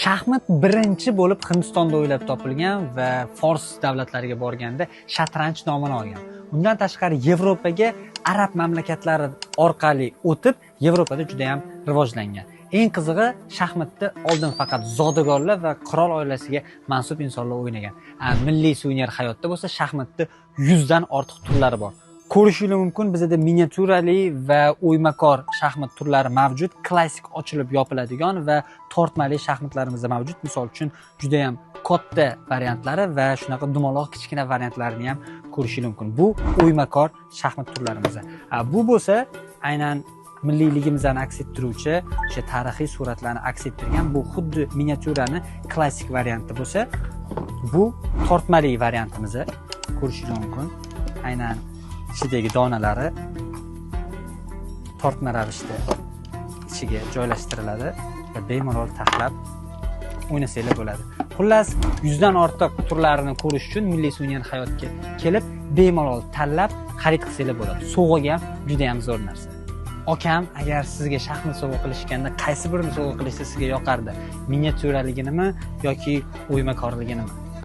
Shaxmat birinchi bo'lib Hindistonda o'ylab topilgan va Fors davlatlariga borganda shatranj nomini olgan. Undan tashqari Yevropaga arab mamlakatlari orqali o'tib, Yevropada juda ham rivojlangan. Eng qizig'i, shaxmatda oldin faqat zodagonlar va qirol oilasiga mansub insonlar o'ynagan. Milliy suvenir hayotda bo'lsa, shaxmatda 100 dan ortiq turlari bor. Ko'rishingiz mumkin, bizda miniatyurali va o'ymakor shaxmat turlari mavjud, klassik ochilib yopiladigan va tortmali shaxmatlarimiz mavjud. Misol uchun juda ham katta variantlari va shunaqa dumaloq kichkina variantlarini ham ko'rishingiz mumkin. Bu o'ymakor shaxmat turlarimiz. Bu bo'lsa, aynan milliyligimizni aks ettiruvchi, o'sha tarixiy suratlarni aks ettirgan, bu xuddi miniatyurani klassik varianti bo'lsa, bu tortmali variantimiz ko'rishingiz mumkin. Aynan ichidagi donalari tortma ravishda ichiga joylashtiriladi va bemalol taxlab o'ynasanglar bo'ladi. Xullas, 100 dan ortiq turlarini ko'rish uchun Milliy suvenir hayotga kelib, bemalol tanlab xarid qilsanglar bo'ladi. Sovg'aga ham juda ham zo'r narsa. Okam, agar sizga shaxmat sovg'a qilishganda qaysi birini sovg'a qilishsa sizga yoqardi? Miniatyuraliginimi yoki o'ymakorliginimi?